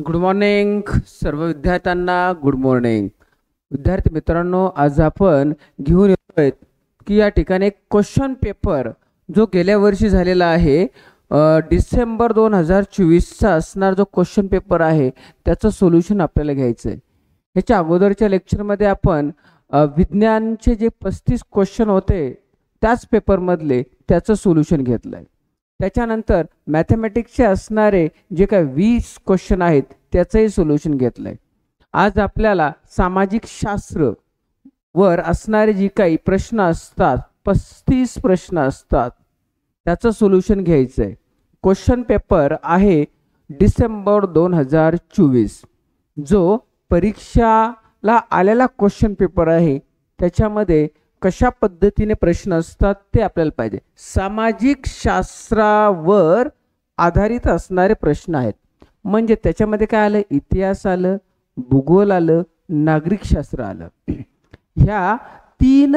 Good morning सर्व विद्यार्थ्यांना. Good morning विद्यार्थी मित्रांनो, आज आपण घेऊन येतोय की या ठिकाणी एक क्वेश्चन पेपर जो गेल्या वर्षी झालेला आहे, डिसेंबर 2024चा असणार जो क्वेश्चन पेपर आहे त्याचं सोल्युशन आपल्याला घ्यायचं आहे. ह्याच्या अगोदरच्या लेक्चरमध्ये आपण विज्ञानचे जे 35 क्वेश्चन होते त्याच पेपरमधले त्याचं सोल्युशन घेतलं आहे. त्याच्यानंतर मॅथमॅटिक्सचे असणारे जे काही 20 क्वेश्चन आहेत त्याचंही सोल्युशन घेतलं आहे. आज आपल्याला सामाजिक शास्त्र वर असणारे जे काही प्रश्न असतात, 35 प्रश्न असतात, त्याचं सोल्युशन घ्यायचं आहे. क्वेश्चन पेपर आहे डिसेंबर 2024, जो परीक्षाला आलेला क्वेश्चन पेपर आहे. त्याच्यामध्ये कशा पद्धतीने प्रश्न असतात ते आपल्याला पाहिजे. सामाजिक शास्त्रावर आधारित असणारे प्रश्न आहेत. म्हणजे त्याच्यामध्ये काय आलं, इतिहास आलं, भूगोल आलं, नागरिक शास्त्र आलं. ह्या 3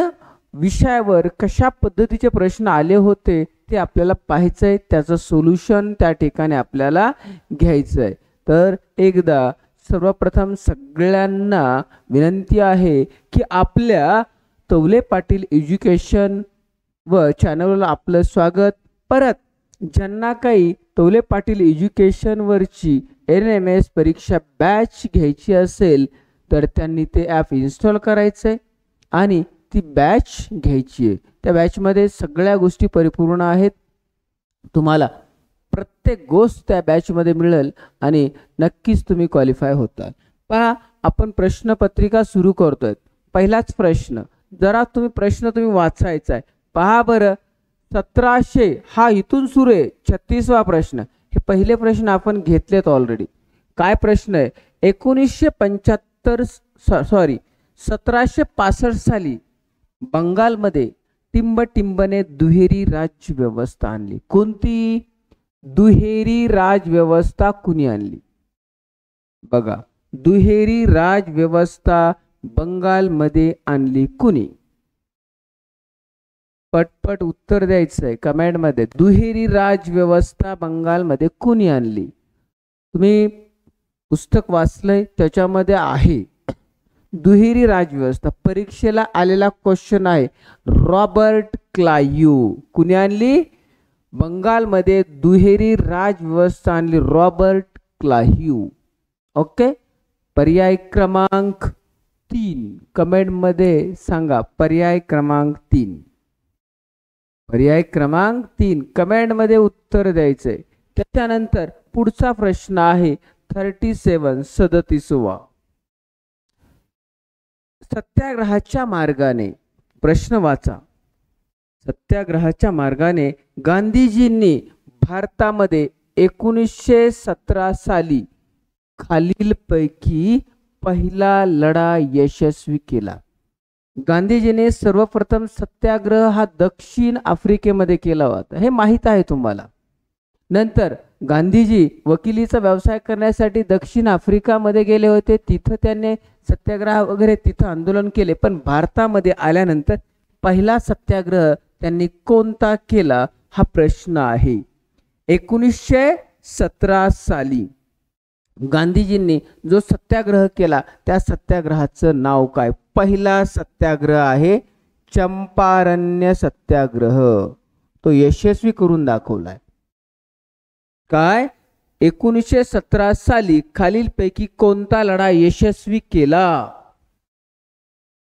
विषयावर कशा पद्धतीचे प्रश्न आले होते ते आपल्याला पाहायचं आहे. त्याचं सोल्युशन त्या ठिकाणी आपल्याला घ्यायचं आहे. तर एकदा सर्वप्रथम सगळ्यांना विनंती आहे की आपल्या तवले पाटील एज्युकेशन व चॅनलला आपलं स्वागत. परत ज्यांना काही तवले पाटील एज्युकेशनवरची NMS परीक्षा बॅच घ्यायची असेल तर त्यांनी ते ॲप इन्स्टॉल करायचं आहे आणि ती बॅच घ्यायची आहे. त्या बॅचमध्ये सगळ्या गोष्टी परिपूर्ण आहेत. तुम्हाला प्रत्येक गोष्ट त्या बॅचमध्ये मिळेल आणि नक्कीच तुम्ही क्वालिफाय होता. पहा, आपण प्रश्नपत्रिका सुरू करतोय. पहिलाच प्रश्न, जरा तुम्ही वाचायचा आहे. पहा बरं, 1700 हा इथून सुरू आहे. 36वा प्रश्न. हे पहिले प्रश्न आपण घेतलेत ऑलरेडी. काय प्रश्न आहे, 1765 साली बंगालमध्ये टिंबटिंबने दुहेरी राज्य व्यवस्था आणली. कोणती दुहेरी राज व्यवस्था कुणी आणली? बघा, दुहेरी राज व्यवस्था बंगालमध्ये आणली कुणी? पटपट उत्तर द्यायचं आहे कमेंट मध्ये. दुहेरी राज व्यवस्था बंगालमध्ये कुणी आणली? तुम्ही पुस्तक वाचलंय, त्याच्यामध्ये आहे दुहेरी राज व्यवस्था. परीक्षेला आलेला क्वेश्चन आहे. रॉबर्ट क्लाइव्ह कुणी आणली? बंगालमध्ये दुहेरी राज व्यवस्था आणली, रॉबर्ट क्लाइव्ह. ओके. पर्याय क्रमांक 3 कमेंट मध्ये सांगा. पर्याय क्रमांक 3. पर्याय क्रमांक 3 कमेंट मध्ये उत्तर द्यायचंय. त्याच्यानंतर पुढचा प्रश्न आहे 37. सत्याग्रहाच्या मार्गाने, प्रश्न वाचा. सत्याग्रहाच्या मार्गाने गांधीजींनी भारतामध्ये 1917 साली खालीलपैकी पहिला लढा यशस्वी केला. गांधीजीने सर्वप्रथम सत्याग्रह हा दक्षिण आफ्रिकेमध्ये केला होता, हे माहीत आहे तुम्हाला. नंतर गांधीजी वकिलीचा व्यवसाय करण्यासाठी दक्षिण आफ्रिकामध्ये गेले होते. तिथं त्यांनी सत्याग्रह वगैरे तिथं आंदोलन केले. पण भारतामध्ये आल्यानंतर पहिला सत्याग्रह त्यांनी कोणता केला हा प्रश्न आहे. 1917 साली गांधीजींनी जो सत्याग्रह केला त्या सत्याग्रहाचं नाव काय? पहिला सत्याग्रह आहे चंपारण्य सत्याग्रह. तो यशस्वी करून दाखवलाय. काय? 1917 साली खालीलपैकी कोणता लढा यशस्वी केला?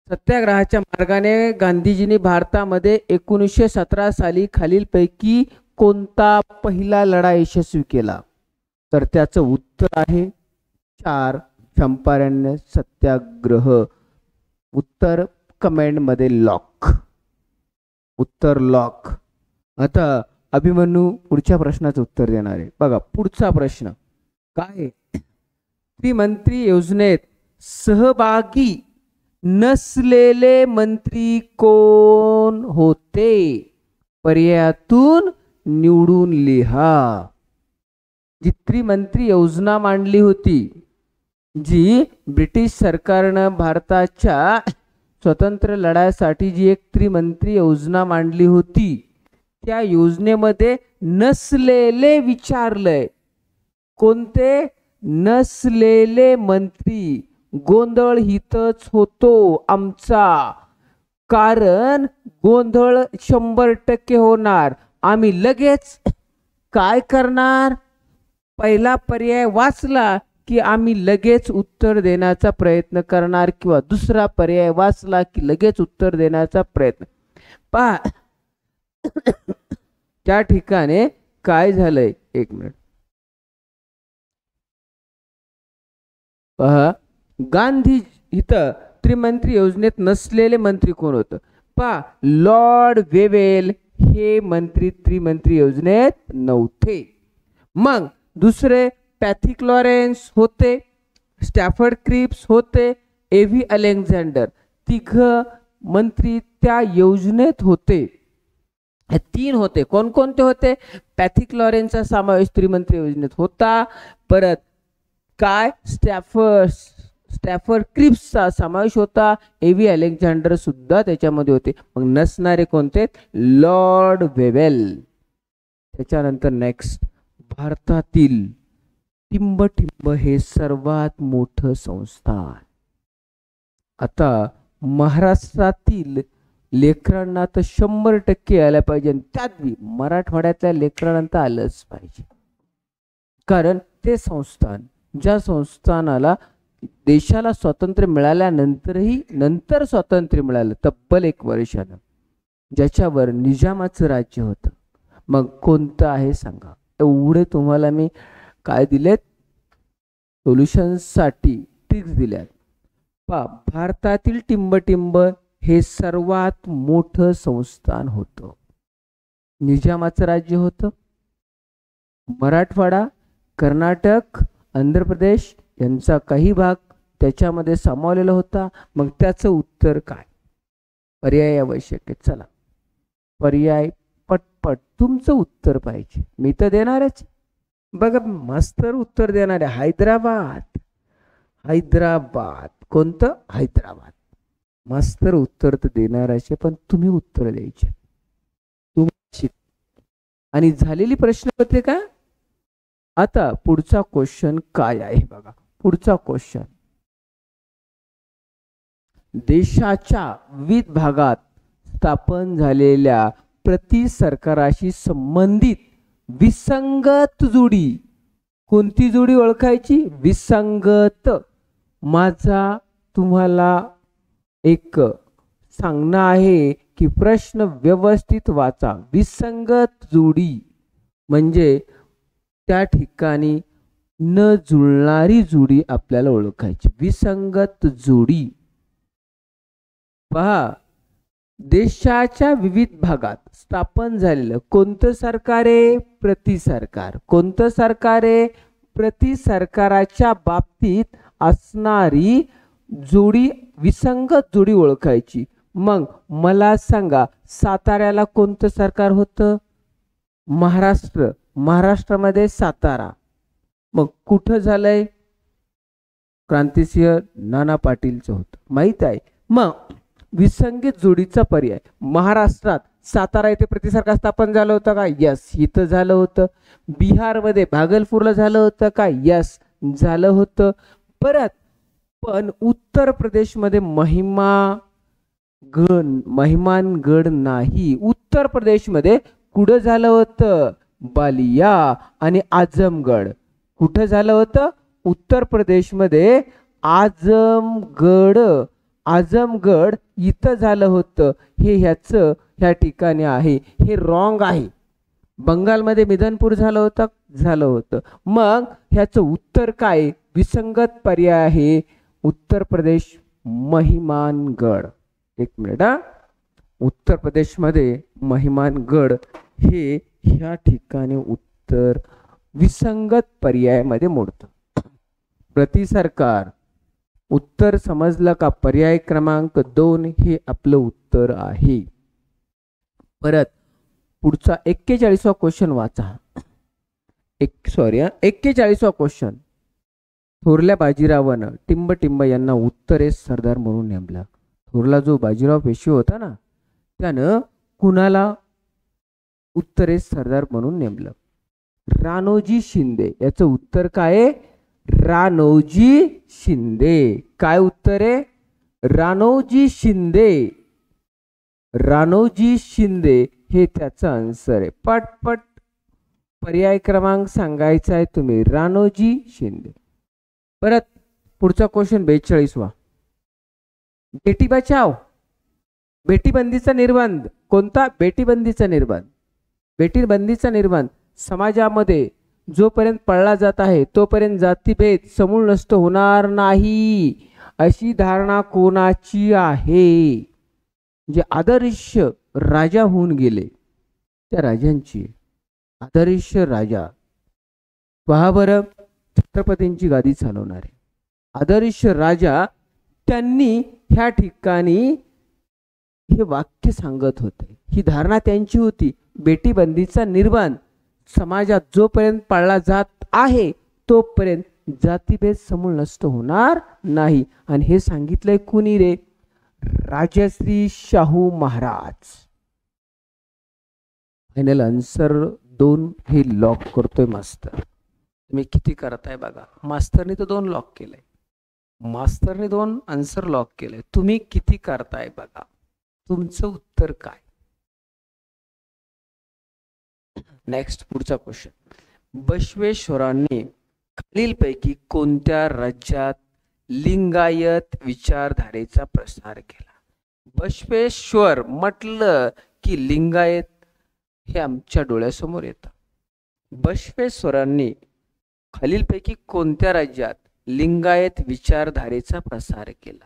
सत्याग्रहाच्या मार्गाने गांधीजींनी भारतामध्ये 1917 साली खालीलपैकी कोणता पहिला लढा यशस्वी केला? तर त्याचं उत्तर आहे 4 चंपारण्य सत्याग्रह. उत्तर कमेंट मध्ये लॉक. उत्तर लॉक. आता अभिमन्यू पुढच्या प्रश्नाचं उत्तर देणार आहे. बघा पुढचा प्रश्न काय? त्रिमंत्री योजनेत सहभागी नसलेले मंत्री कोण होते? पर्यायातून निवडून लिहा. जी त्रिमंत्री योजना मांडली होती, जी ब्रिटिश सरकारनं भारताच्या स्वतंत्र लढ्यासाठी जी एक त्रिमंत्री योजना मांडली होती, त्या योजनेमध्ये नसलेले विचारलंय. कोणते नसलेले मंत्री गोंधळ हितच होतो आमचा, कारण गोंधळ 100% होणार. आम्ही लगेच काय करणार, पहिला पर्याय वाचला की आम्ही लगेच उत्तर देण्याचा प्रयत्न करणार, किंवा दुसरा पर्याय वाचला की लगेच उत्तर देण्याचा प्रयत्न. पहा त्या ठिकाणी काय झालंय, एक मिनिट पहा. गांधी इथं त्रिमंत्री योजनेत नसलेले मंत्री कोण होतं, पहा लॉर्ड वेवेल हे मंत्री त्रिमंत्री योजनेत नव्हते. मग दुसरे पॅथिक लॉरेन्स होते, स्टॅफर्ड क्रिप्स होते, एव्ही अलेक्झांडर, तिघ मंत्री त्या योजनेत होते. 3 होते. कोणकोणते होते, पॅथिक लॉरेन्सचा समावेश त्रिमंत्री योजनेत होता, परत काय स्टॅफर्ड क्रिप्सचा समावेश होता, एव्ही अलेक्झांडर सुद्धा त्याच्यामध्ये होते. मग नसणारे कोणते, लॉर्ड वेवेल. त्याच्यानंतर नेक्स्ट, भारतातील टिंबटिंब हे सर्वात मोठं संस्थान. आता महाराष्ट्रातील लेकरांना तर 100% यायला पाहिजे, त्यात बी मराठवाड्यातल्या लेकरांना तर आलंच पाहिजे, कारण ते संस्थान, ज्या संस्थानाला देशाला स्वातंत्र्य मिळाल्यानंतरही नंतर स्वातंत्र्य मिळालं तब्बल 1 वर्षानं, ज्याच्यावर निजामाचं राज्य होतं. मग कोणतं आहे सांगा. एवढे तुम्हाला मी काय दिलेत, सोल्युशनसाठी ट्रिक्स दिल्यात. भारतातील टिंबटिंब हे सर्वात मोठं संस्थान होतं, निजामाचं राज्य होतं. मराठवाडा, कर्नाटक, आंध्र प्रदेश यांचा काही भाग त्याच्यामध्ये सामावलेला होता. मग त्याचं उत्तर काय, पर्याय आवश्यक आहे. चला पर्याय पटपट तुमचं उत्तर पाहिजे, मी तर देणारच. बघा मास्तर उत्तर देणार आहे, हैदराबाद. हैदराबाद कोणतं, हैदराबाद. मास्तर उत्तर तर देणाराचे, पण तुम्ही उत्तर द्यायचे. तुम्ही आणि झालेली प्रश्नपत्रिका. आता पुढचा क्वेश्चन काय आहे बघा. पुढचा क्वेश्चन, देशाच्या विविध भागात स्थापन झालेल्या प्रति सरकाराशी संबंधित विसंगत जोडी. कोणती जोडी ओळखायची, विसंगत. माझा तुम्हाला एक सांगणं आहे की प्रश्न व्यवस्थित वाचा. विसंगत जोडी म्हणजे त्या ठिकाणी न जुळणारी जोडी आपल्याला ओळखायची, विसंगत जोडी. पहा, देशाच्या विविध भागात स्थापन झालेलं कोणतं सरकार आहे, प्रति सरकार. कोणतं सरकार आहे, प्रति सरकाराच्या बाबतीत असणारी जोडी, विसंगत जोडी ओळखायची. मग मला सांगा, साताऱ्याला कोणतं सरकार होतं, महाराष्ट्र. महाराष्ट्रामध्ये सातारा. मग कुठं झालंय, क्रांतिसिंह नाना पाटीलचं होतं, माहित आहे. मग विसंगत जोडीचा पर्याय, महाराष्ट्रात सातारा येथे प्रति सरकार स्थापन झालं होतं का, यस इथं झालं होतं. बिहारमध्ये भागलपूरला झालं होतं का, यस झालं होतं. परत पण उत्तर प्रदेशमध्ये महिमानगड नाही. उत्तर प्रदेशमध्ये कुठं झालं होतं, बालिया आणि आजमगड. कुठं झालं होतं, उत्तर प्रदेशमध्ये आजमगड. आजमगड इथं झालं होतं. हे ह्या ठिकाणी आहे, हे रॉंग आहे. बंगालमध्ये मिदनपूर झालं होतं, झालं होतं. मग ह्याचं उत्तर काय, विसंगत पर्याय आहे उत्तर प्रदेश, महिमानगड. एक मिनिट हा, उत्तर प्रदेशमध्ये महिमानगड हे ह्या ठिकाणी उत्तर विसंगत पर्यायामध्ये मोडतं. प्रति सरकार उत्तर समजलं का, पर्याय क्रमांक 2 हे आपलं उत्तर आहे. परत पुढचा 41वा क्वेश्चन वाचा. 41वा क्वेश्चन, थोरल्या बाजीरावानं टिंबटिंब यांना उत्तरेस सरदार म्हणून नेमलं. थोरला जो बाजीराव पेशवे होता ना, त्यानं कुणाला उत्तरेस सरदार म्हणून नेमलं, राणोजी शिंदे. याचं उत्तर काय आहे, राणोजी शिंदे. काय उत्तर आहे? राणोजी शिंदे. राणोजी शिंदे हे त्याचा आन्सर आहे. पटपट पर्याय क्रमांक सांगायचा आहे तुम्ही. राणोजी शिंदे. परत पुढचा क्वेश्चन 42वा. बेटी बचाव बेटी बंदीचा निर्बंध कोणता? बेटी बंदीचा निर्बंध. बेटी बंदीचा निर्बंध समाजामध्ये जोपर्यंत पाळला जात आहे तोपर्यंत जातीभेद समूळ नष्ट होणार नाही अशी धारणा कोणाची आहे? जे आदर्श राजा होऊन गेले त्या राजांची. आदर्श राजा पहा बरं, छत्रपतींची गादी चालवणारे आदर्श राजा, त्यांनी ह्या ठिकाणी हे वाक्य सांगत होते. ही धारणा त्यांची होती. बेटी बंदीचा निर्बंध समाजात जोपर्यंत पाळला जात आहे तोपर्यंत जातीभेद समूळ नष्ट होणार नाही. आणि हे सांगितलंय कुणी रे? राजश्री शाहू महाराज. फायनल आन्सर 2 हे लॉक करतोय मास्तर. तुम्ही किती करताय बघा. मास्तरने तर 2 लॉक केलंय. मास्तरने 2 आन्सर लॉक केलंय. तुम्ही किती करताय बघा. तुमचं उत्तर काय? नेक्स्ट पुढचा क्वेश्चन. बसवेश्वरांनी खालीलपैकी कोणत्या राज्यात लिंगायत विचारधारेचा प्रसार केला? बसवेश्वर म्हटलं की लिंगायत हे आमच्या डोळ्यासमोर येतं. बसवेश्वरांनी खालीलपैकी कोणत्या राज्यात लिंगायत विचारधारेचा प्रसार केला?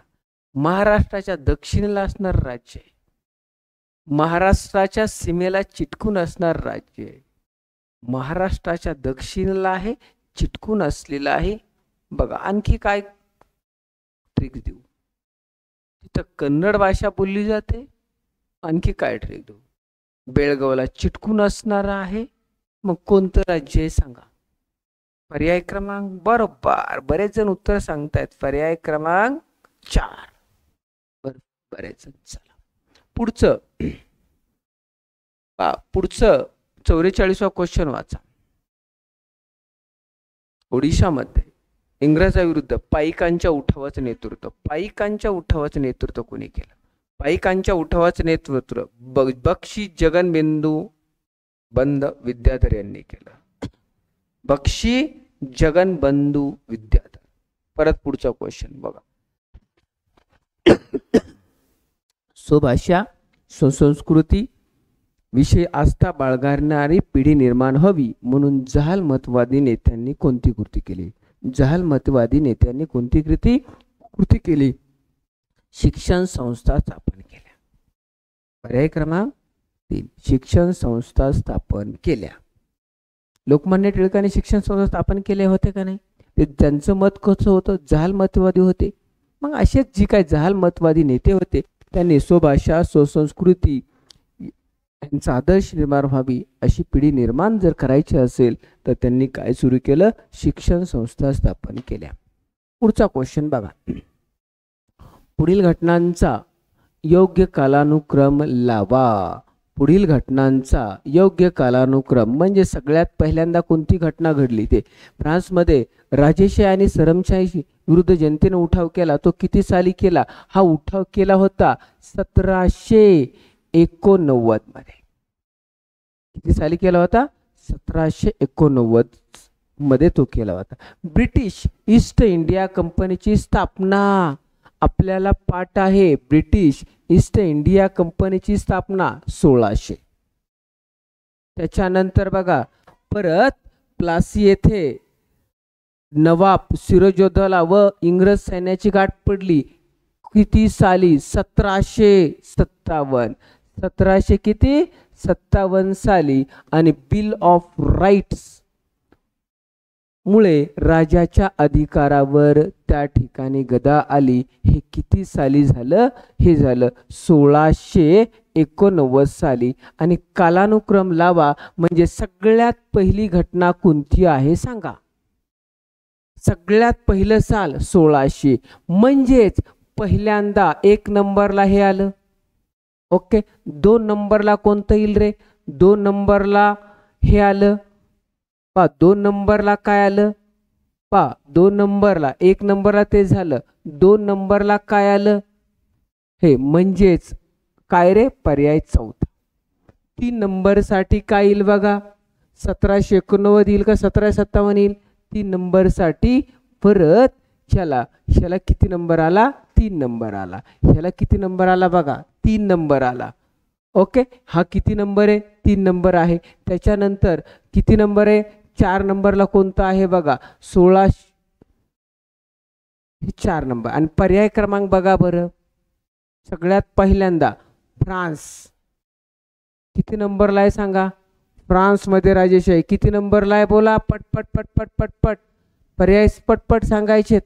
महाराष्ट्राच्या दक्षिणेला असणार राज्य आहे. महाराष्ट्राच्या सीमेला चिटकून असणार राज्य आहे. महाराष्ट्राच्या दक्षिणेला आहे, चिटकून असलेला आहे. बघा आणखी काय ट्रिक देऊ? तिथं कन्नड भाषा बोलली जाते. आणखी काय ट्रिक देऊ? बेळगावला चिटकून असणार आहे. मग कोणतं राज्य आहे सांगा? पर्याय क्रमांक बरोबर. बरेच जण उत्तर सांगतायत. पर्याय क्रमांक 4. बरेच जण. चला पुढचं. पुढचं 44वा क्वेश्चन वाचा. ओडिशामध्ये इंग्रजाविरुद्ध पाईकांच्या उठावाचं नेतृत्व कोणी केलं? पाईकांच्या उठावाचं नेतृत्व बक्षी जगनबिंदू बंद विद्याधर यांनी केलं. बक्षी जगनबंधू विद्याधर. परत पुढचा क्वेश्चन बघा. स्वभाषा स्वसंस्कृती विषय आस्था बाळगणारी पिढी निर्माण व्हावी म्हणून जहालमतवादी नेत्यांनी कोणती कृती केली? जहालमतवादी नेत्यांनी कोणती कृती केली? शिक्षण संस्था स्थापन केल्या. पर्याय क्रमांक 3. शिक्षण संस्था स्थापन केल्या. लोकमान्य टिळकांनी शिक्षण संस्था स्थापन केले होते का नाही? ते त्यांचं मत कसं होतं? जहालमतवादी होते. मग असेच जी काही जहालमतवादी नेते होते त्यांनी स्वभाषा स्वसंस्कृती यांचा आदर्श निर्माण व्हावी अशी पिढी निर्माण जर करायची असेल तर त्यांनी काय सुरू केलं? शिक्षण संस्था स्थापन केल्या. पुढचा क्वेश्चन बघा. पुढील घटनांचा योग्य कालानुक्रम लावा. पुढील घटनांचा योग्य कालानुक्रम म्हणजे सगळ्यात पहिल्यांदा कोणती घटना घडली? ते फ्रान्समध्ये राजेशाही आणि सरंशाही विरुद्ध जनतेने उठाव केला. तो किती साली केला? हा उठाव केला होता 1789 मध्ये. किती साली केला होता? 1789 मध्ये तो केला होता. ब्रिटिश ईस्ट इंडिया कंपनीची स्थापना आपल्याला पाठ आहे. ब्रिटिश ईस्ट इंडिया कंपनीची स्थापना 1600. त्याच्यानंतर बघा परत प्लासी येथे नवाब सिराजुद्दौला व इंग्रज सैन्याची गाठ पडली. किती साली? 1757. 1700 किती? 57 साली. आणि बिल ऑफ राईट्स मुळे राजाच्या अधिकारावर त्या ठिकाणी गदा आली. हे किती साली झालं? हे झालं 1689 साली. आणि कालानुक्रम लावा म्हणजे सगळ्यात पहिली घटना कोणती आहे सांगा? सगळ्यात पहिलं साल 1600 म्हणजेच पहिल्यांदा 1 नंबरला हे आलं. ओके. 2 नंबरला कोणतं येईल रे? 2 नंबरला हे आलं. 2 नंबरला काय आलं? 2 नंबरला, 1 नंबरला ते झालं, 2 नंबरला काय आलं, हे म्हणजेच काय रे, पर्याय चौथा. 3 नंबरसाठी काय येईल बघा, 1789 येईल का 1757 येईल. 3 नंबरसाठी परत ह्याला किती नंबर आला, 3 नंबर आला. ह्याला किती नंबर आला बघा, 3 नंबर आला. ओके, हा किती नंबर आहे, 3 नंबर आहे. त्याच्यानंतर किती नंबर आहे, 4 नंबरला कोणता आहे बघा, 16, 4 नंबर. आणि पर्याय क्रमांक बघा बरं, सगळ्यात पहिल्यांदा फ्रान्स किती नंबरला आहे सांगा, फ्रान्समध्ये राजेशाही किती नंबरला आहे, बोला पटपट पटपट पटपट, पर्याय पटपट सांगायचे.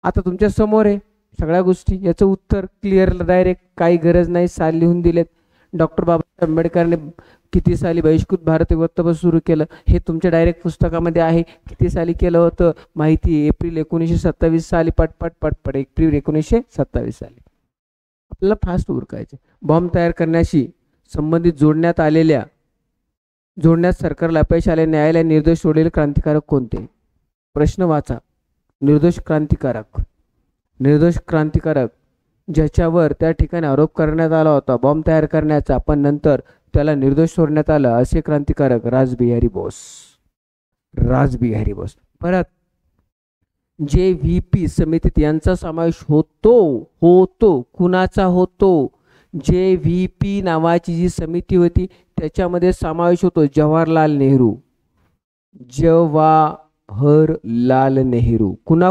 आता तुमच्या समोर आहे सगळ्या गोष्टी, याचं उत्तर क्लिअर डायरेक्ट, काही गरज नाही, साल लिहून दिलेत. डॉक्टर बाबासाहेब आंबेडकरने किती साली बहिष्कृत भारतीय वक्तव्य सुरू केलं, हे तुमच्या डायरेक्ट पुस्तकामध्ये आहे. किती साली केलं होतं माहिती, एप्रिल 1927 साली, पटपट पटपट, एप्रिल 1927 साली. आपल्याला फास्ट उरकायचे. बॉम्ब तयार करण्याशी संबंधित जोडण्यात सरकारला अपयश आले, न्यायालय निर्दोष सोडलेले क्रांतिकारक कोणते, प्रश्न वाचा. निर्दोष क्रांतिकारक ज्याच्यावर त्या ठिकाणी आरोप करण्यात आला होता बॉम्ब तयार करण्याचा, पण नंतर त्याला निर्दोष सोडण्यात आलं, असे क्रांतिकारक रासबिहारी बोस. परत JVP समितीत यांचा समावेश होतो कुणाचा होतो, JVP नावाची जी समिती होती त्याच्यामध्ये समावेश होतो जवाहरलाल नेहरू.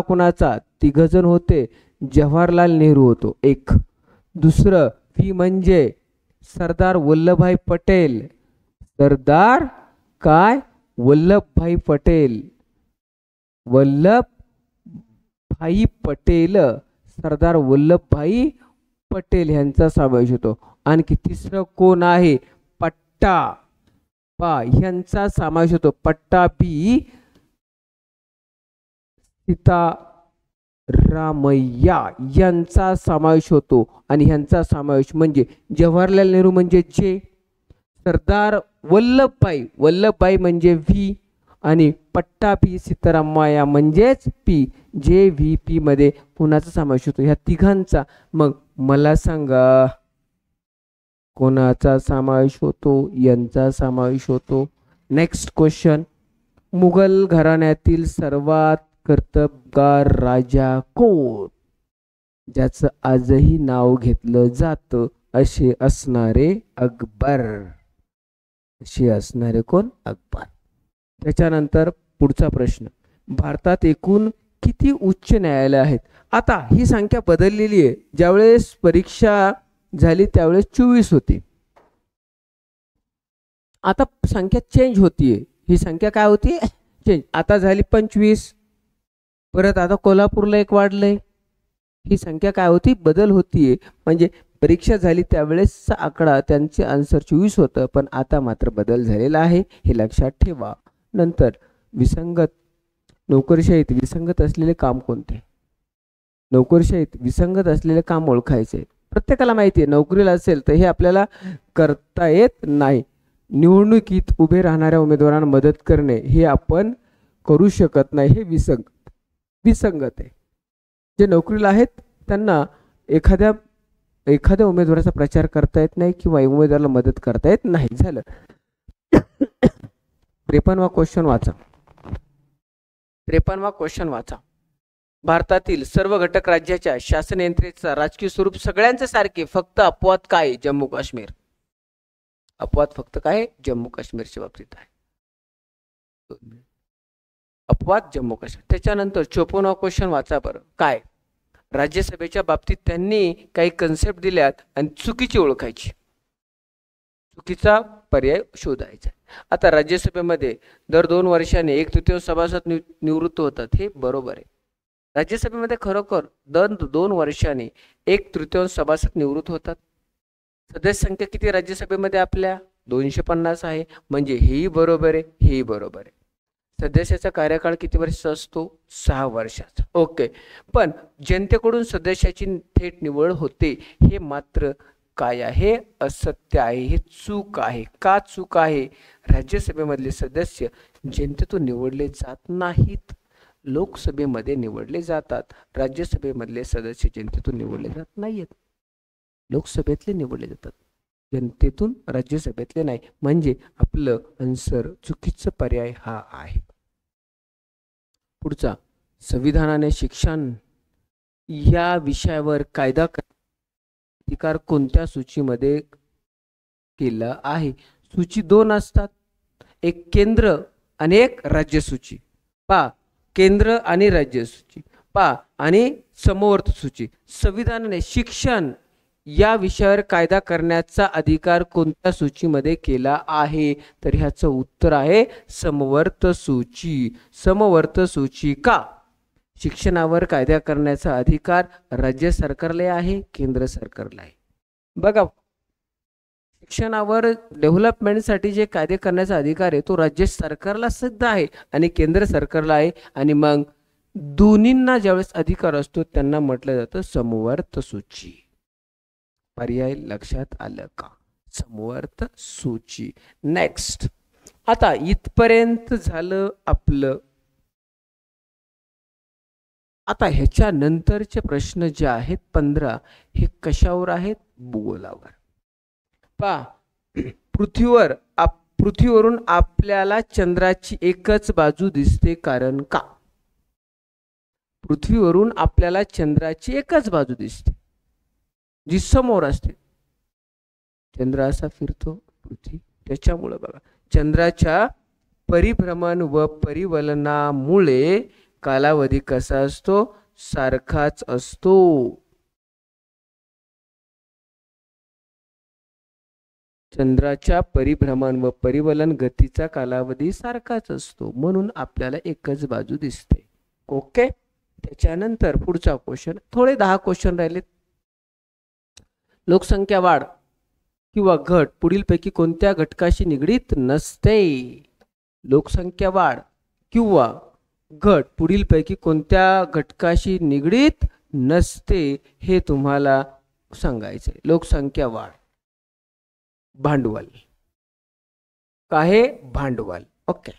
कुणाचा, 3 जण होते, जवाहरलाल नेहरू होतो एक. दुसरं V म्हणजे सरदार वल्लभभाई पटेल, सरदार वल्लभभाई पटेल, सरदार वल्लभभाई पटेल यांचा समावेश होतो. आणखी तिसरं कोण आहे, ह्यांचा समावेश होतो, पट्टाभी सीतारामय्या यांचा समावेश होतो. आणि ह्यांचा समावेश म्हणजे जवाहरलाल नेहरू म्हणजे जे, सरदार वल्लभभाई म्हणजे V, आणि पट्टाभी सीतारामय्या म्हणजेच P. JVP मध्ये कोणाचा समावेश होतो, ह्या तिघांचा. मग मला सांगा कोणाचा समावेश होतो, यांचा समावेश होतो. नेक्स्ट क्वेश्चन, मुघल घराण्यातील सर्वात कर्तबगार राजा कोण, ज्याचं आजही नाव घेतलं जातं, असे असणारे कोण, अकबर. त्याच्यानंतर पुढचा प्रश्न, भारतात एकूण किती उच्च न्यायालय आहेत. आता ही संख्या बदललेली आहे, ज्यावेळेस परीक्षा झाली त्यावेळेस 24 होती, आता संख्या चेंज होतीये. ही संख्या काय होती, चेंज, आता झाली 25. परत आता कोल्हापूरला एक वाढलंय, ही संख्या काय होती, बदल होतीये. म्हणजे परीक्षा झाली त्यावेळेसचा आकडा त्यांचे आन्सर 24 होतं, पण आता मात्र बदल झालेला आहे, हे लक्षात ठेवा. नंतर नोकरशाहीत विसंगत असलेले काम कोणते, नोकरशाहीत विसंगत असलेले काम ओळखायचे. प्रत्येकाला माहिती आहे नोकरीला असेल तर हे आपल्याला करता येत नाही. निवडणुकीत उभे राहणाऱ्या उमेदवारांना मदत करणे हे आपण करू शकत नाही, हे विसंगत आहे. जे नोकरीला आहेत त्यांना एखाद्या उमेदवाराचा प्रचार करता येत नाही किंवा उमेदवाराला मदत करता येत नाही. झालं. 53वा क्वेश्चन वाचा. भारतातील सर्व घटक राज्याच्या शासन यंत्रणेचा राजकीय स्वरूप सगळ्यांचे सारखे, फक्त अपवाद काय, जम्मू काश्मीर. अपवाद फक्त काय, जम्मू काश्मीरच्या बाबतीत आहे, अपवाद जम्मू काश्मीर. त्याच्यानंतर 54वा क्वेश्चन वाचा बरं. काय, राज्यसभेच्या बाबतीत त्यांनी काही कन्सेप्ट दिल्यात आणि चुकीची ओळखायची, चुकीचा पर्याय शोधायचा. आता राज्यसभेमध्ये दर 2 वर्षांनी 1/3 सभासद निवृत्त होतात, हे बरोबर आहे. राज्यसभेमध्ये खरोखर दर 2 वर्षांनी 1/3 सभासद निवृत्त होतात. सदस्य संख्या किती राज्यसभेमध्ये आपल्या 250 आहे, म्हणजे हेही बरोबर आहे, हेही बरोबर आहे. सदस्याचा कार्यकाळ किती वर्षाचा असतो, 6 वर्षाचा. ओके. पण जनतेकडून सदस्याची थेट निवड होते, हे मात्र काय आहे? असत्य आहे, हे चूक आहे. का चूक आहे? राज्यसभेमधले सदस्य जनतेतून निवडले जात नाहीत, लोकसभेमध्ये निवडले जातात. राज्यसभेमधले सदस्य जनतेतून निवडले जात नाहीत, लोकसभेतले निवडले जातात, जनतेतून राज्यसभेतले नाही. म्हणजे आपलं आन्सर चुकीचं पर्याय हा आहे. पुढचा, संविधानाने शिक्षण या विषयावर कायदा अधिकार कोणत्या सूचीमध्ये केला आहे? सूची 2 असतात, एक केंद्र आणि एक राज्य सूची. पा केंद्र आणि राज्य सूची पा आणि समवर्ती सूची. संविधानाने शिक्षण या विषयावर कायदा करण्याचा अधिकार कोणत्या सूचीमध्ये केला आहे? तर ह्याचं उत्तर आहे समवर्त सूची. समवर्त सूची. का? शिक्षणावर कायदा करण्याचा अधिकार राज्य सरकारला आहे, केंद्र सरकारला आहे. बघा, शिक्षणावर डेव्हलपमेंटसाठी जे कायदे करण्याचा अधिकार आहे तो राज्य सरकारला सुद्धा आहे आणि केंद्र सरकारला आहे. आणि मग दोन्हींना ज्यावेळेस अधिकार असतो त्यांना म्हटलं जातं समवर्त सूची. पर्याय लक्षात आलं का? समवर्त सूची. नेक्स्ट, आता इथपर्यंत झालं आपलं. आता ह्याच्या नंतरचे प्रश्न जे आहेत 15 हे कशावर आहेत? भूगोलावर. पहा, पृथ्वीवरून आपल्याला चंद्राची एकच बाजू दिसते, कारण का? पृथ्वीवरून आपल्याला चंद्राची एकच बाजू दिसते जी समोर असते. चंद्र असा फिरतो पृथ्वी, त्याच्यामुळे बघा चंद्राच्या परिभ्रमण व परिवलनामुळे कालावधी कसा असतो? सारखाच असतो. चंद्राच्या परिभ्रमण व परिवलन गतीचा कालावधी सारखाच असतो, म्हणून आपल्याला एकच बाजू दिसते. ओके. त्याच्यानंतर पुढचा क्वेश्चन, थोडे 10 क्वेश्चन राहिलेत. लोकसंख्या वाढ किंवा घट पुढीलपैकी कोणत्या घटकाशी निगडीत नसते? लोकसंख्या वाढ किंवा घट पुढीलपैकी कोणत्या घटकाशी निगडीत नसते हे तुम्हाला सांगायचे. लोकसंख्या वाढ, भांडवल. काय? भांडवल. ओके.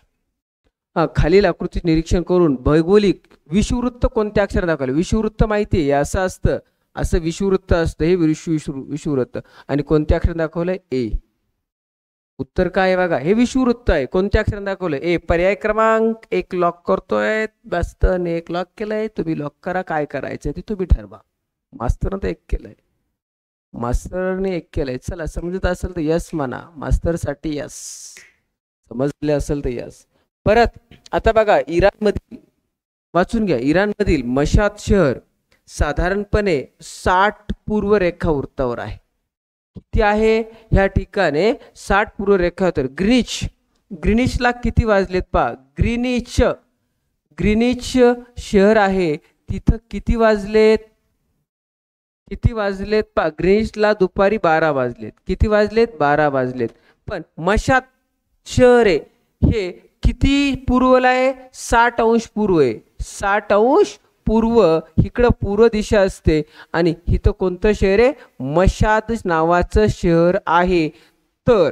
खालील आकृती निरीक्षण करून भौगोलिक विषुववृत्त कोणत्या अक्षराने दाखवले? विषुववृत्त माहिती आहे, असं असतं, असं विषुववृत्त असतं, हे विषुववृत्त. आणि कोणत्या अक्षराने दाखवलंय? ए. उत्तर काय आहे बघा, हे विषुववृत्त आहे. कोणत्या अक्षराने दाखवलंय? ए. पर्याय क्रमांक 1 लॉक करतोय. बसतं 1 लॉक केलंय. तुम्ही लॉक करा, काय करायचं ते तुम्ही ठरवा. मास्तरनं तर 1 केलंय, मास्तरने 1 केलंय. चला, समजत असेल तर यस म्हणा, मास्तरसाठी यस. समजले असेल तर यस. परत आता बघा, इराणमधील, वाचून घ्या, इराणमधील मशाद शहर साधारणपणे 60 पूर्व रेखावृत्तावर आहे. किती आहे? ह्या ठिकाणी 60 पूर्व रेखावृत्तावर. ग्रीनिचला किती वाजलेत पहा. ग्रीनिच शहर आहे, तिथं किती वाजलेत? किती वाजलेत पहा. ग्रीनिचला दुपारी 12 वाजलेत. किती वाजलेत? 12 वाजलेत. पण मशाद शहर आहे हे किती पूर्वला आहे? 60 अंश पूर्व आहे. 60 अंश पूर्व. इकडं पूर्व दिशा असते आणि इथं कोणतं शहर आहे? मशाद नावाचं शहर आहे. तर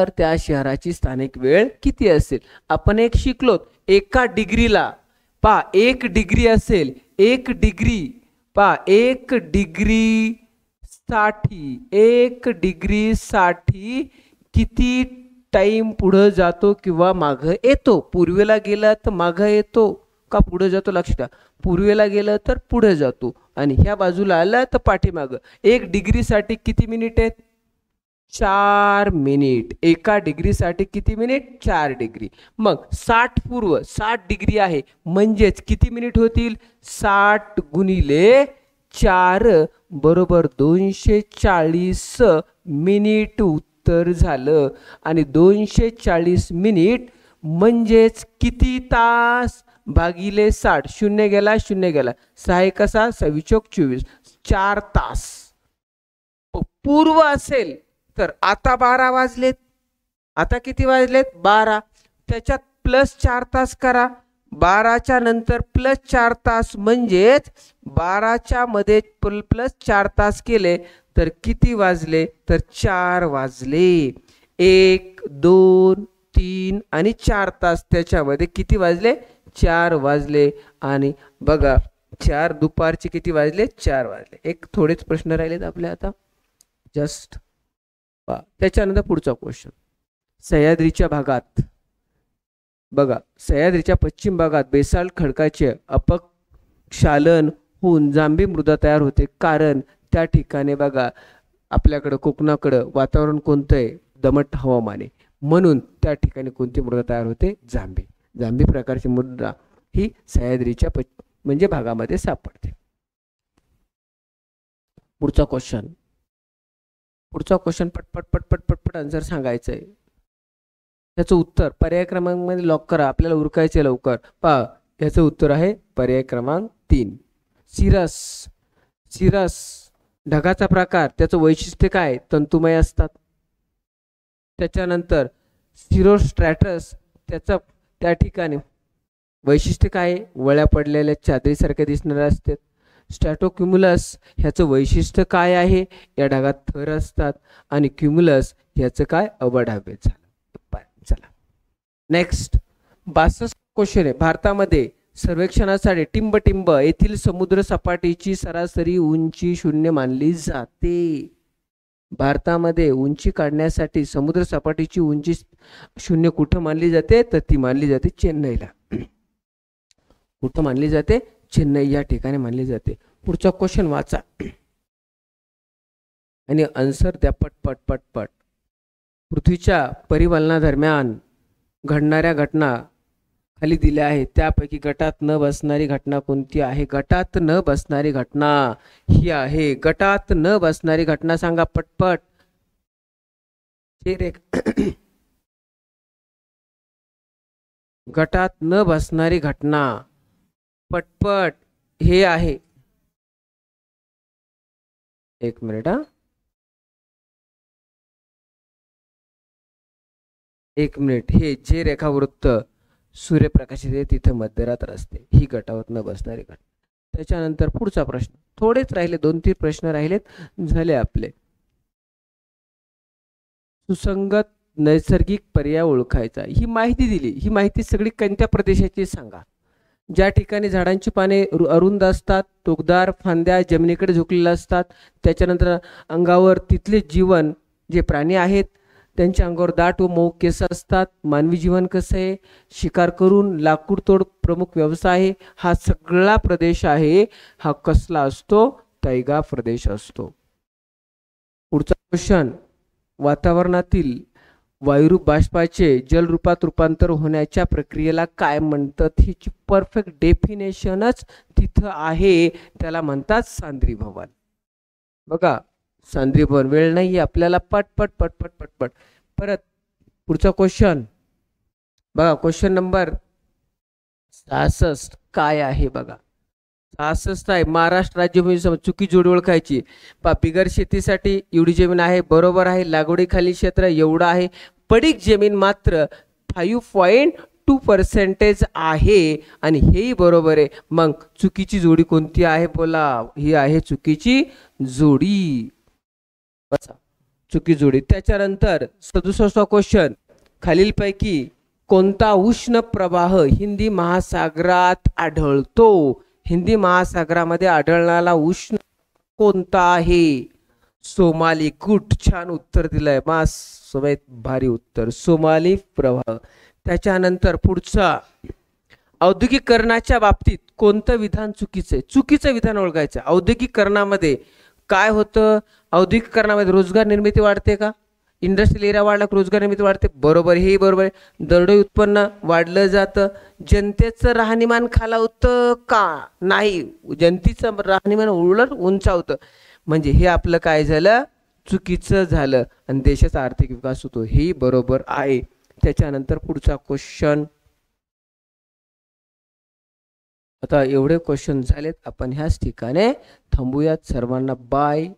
त्या शहराची स्थानिक वेळ किती असेल? आपण एक शिकलोत, एका डिग्रीला पहा 1 डिग्री असेल. 1 डिग्री पहा, 1 डिग्री साठी किती टाइम पुढे जातो किंवा मागे येतो? पूर्वेला गेला तर मागे येतो का पुढे जातो? लक्ष द्या, पूर्वेला गेलं तर पुढे जातो आणि ह्या बाजूला आलं तर पाठीमागं. 1 डिग्रीसाठी किती मिनिट आहेत? 4 मिनिट. एका डिग्रीसाठी किती मिनिट? 4 डिग्री. मग 60 पूर्व 60 डिग्री आहे, म्हणजेच किती मिनिट होतील? 60 गुणिले 4 बरोबर 240 मिनिट उत्तर झालं. आणि 240 मिनिट म्हणजेच किती तास? भागिले 60. 0 गेला, 0 गेला. 6 कसा? 26 चोक 24. 4 तास. पूर्व असेल तर आता 12 वाजलेत. आता किती वाजलेत? 12. त्याच्यात प्लस 4 तास करा 12च्या नंतर +4 तास म्हणजेच 12च्या मध्ये +4 तास केले तर किती वाजले? तर 4 वाजले. 1 2 3 आणि 4 तास, त्याच्यामध्ये किती वाजले? 4 वाजले. आणि बघा 4 दुपारचे किती वाजले? 4 वाजले. एक थोडेच प्रश्न राहिलेत आपले आता, जस्ट. त्याच्यानंतर पुढचा क्वेश्चन. सह्याद्रीच्या भागात बघा, सह्याद्रीच्या पश्चिम भागात बेसाल्ट खडकाचे अपक्षालन होऊन जांभी मृदा तयार होते, कारण त्या ठिकाणी बघा आपल्याकडं कोकणाकडं वातावरण कोणतं आहे? दमट हवामान आहे, म्हणून त्या ठिकाणी कोणती मृदा तयार होते? जांभी. जांभी प्रकारची मृदा ही सह्याद्रीच्या म्हणजे भागामध्ये सापडते. पुढचा क्वेश्चन पटपट पटपट पटपट आन्सर सांगायचं आहे. याचं उत्तर पर्याय क्रमांक मध्ये लॉक करा, आपल्याला उरकायचे लवकर. पहा, याचं उत्तर आहे पर्याय क्रमांक 3, सिरस. सिरस ढगाचा प्रकार, त्याचं वैशिष्ट्य काय? तंतुमय असतात. त्याच्यानंतर सिरोस्ट्रॅटस, त्याचं त्या ठिकाणी वैशिष्ट्य काय? वळ्या पडलेल्या चादरीसारखे दिसणारे असतात. स्ट्रॅटोक्युमुलस ह्याचं वैशिष्ट्य काय आहे? या ढगात थर असतात. आणि क्युमुलस ह्याचं काय? अवढ हवेत झालं. चला नेक्स्ट 62 क्वेश्चन आहे. भारतामध्ये सर्वेक्षणासाठी टिंबटिंब येथील समुद्र सपाटीची सरासरी उंची 0 मानली जाते. भारतामध्ये उंची काढण्यासाठी समुद्र सपाटीची उंची 0 कुठं मानली जाते? तर ती मानली जाते चेन्नईला. कुठं मानली जाते? चेन्नई या ठिकाणी मानली जाते. पुढचा क्वेश्चन वाचा आणि आन्सर द्या पटपट पटपट. पृथ्वीच्या परिवलनादरम्यान घडणाऱ्या घटना खाली दिल्या आहेत, त्यापैकी गटात न बसणारी घटना कोणती आहे? गटात न बसणारी घटना ही आहे. गटात न बसणारी घटना सांगा पटपट. गटात न बसणारी घटना पटपट हे आहे. एक मिनिट हा, एक मिनिट. हे जे रेखावृत्त सूर्यप्रकाशित आहे तिथे मध्यरात्र असते, ही गटावर न बसणारी घटना. त्याच्यानंतर पुढचा प्रश्न, थोडेच राहिले, 2-3 प्रश्न राहिलेत, झाले आपले. सुसंगत नैसर्गिक पर्याय ओळखायचा. ही माहिती दिली, ही माहिती सगळी कोणत्या प्रदेशाची सांगा? ज्या ठिकाणी झाडांची पाने अरुंद असतात, टोकदार फांद्या जमिनीकडे झुकलेल्या असतात, त्याच्यानंतर अंगावर तिथले जीवन जे प्राणी आहेत त्यांच्या अंगावर दाट व मऊ केस असतात. मानवी जीवन कसं आहे? शिकार करून लाकूड तोड प्रमुख व्यवसाय आहे. हा सगळा प्रदेश आहे, हा कसला असतो? तैगा प्रदेश असतो. पुढचा क्वेश्चन, वातावरणातील वायुरूप बाष्पाचे जलरूपात रूपांतर होण्याच्या प्रक्रियेला काय म्हणतात? हिची परफेक्ट डेफिनेशनच तिथं आहे, त्याला म्हणतात सांद्रीभवन. बघा सांद्रीभवन. वेळ नाही आपल्याला, पटपट पटपट पटपट. परत पुढचा क्वेश्चन बघा, क्वेश्चन नंबर 66 काय आहे बघा. 66 आहे, महाराष्ट्र राज्यभूमी चुकी जोडी ओळखायची. बिगर शेतीसाठी एवढी जमीन आहे, बरोबर आहे. लागवडीखाली क्षेत्र एवढं आहे. पडीक जमीन मात्र 5.2% आहे, आणि हेही बरोबर आहे. मग चुकीची जोडी कोणती आहे बोला? ही आहे चुकीची जोडी. बसा, चुकी जोडी. त्याच्यानंतर 67 क्वेश्चन, खालीलपैकी कोणता उष्ण प्रवाह हिंदी महासागरात आढळतो? हिंदी महासागरामध्ये आढळणारा उष्ण कोणता आहे? सोमाली. गुड, छान उत्तर दिलंय. मास समेत भारी उत्तर, सोमाली प्रवाह. त्याच्यानंतर पुढचा, औद्योगिकरणाच्या बाबतीत कोणतं विधान चुकीचं आहे? चुकीचं विधान ओळखायचं. औद्योगिकरणामध्ये काय होतं? औद्योगिकरणामध्ये रोजगार निर्मिती वाढते का? इंडस्ट्रियल एरिया वाढला की रोजगार निर्मिती वाढते, बरोबर, हे बरोबर आहे. दरडोई उत्पन्न वाढलं जातं. जनतेचं राहणीमान खालावतं का? नाही, जनतेचं राहणीमान उलट उंचावतं. म्हणजे हे आपलं काय झालं? चुकीचं झालं, आणि देशाचा आर्थिक विकास होतो, हे बरोबर आहे. त्याच्यानंतर पुढचा क्वेश्चन. आता एवढे क्वेश्चन झालेत, आपण ह्याच ठिकाणी थांबूयात. सर्वांना बाय.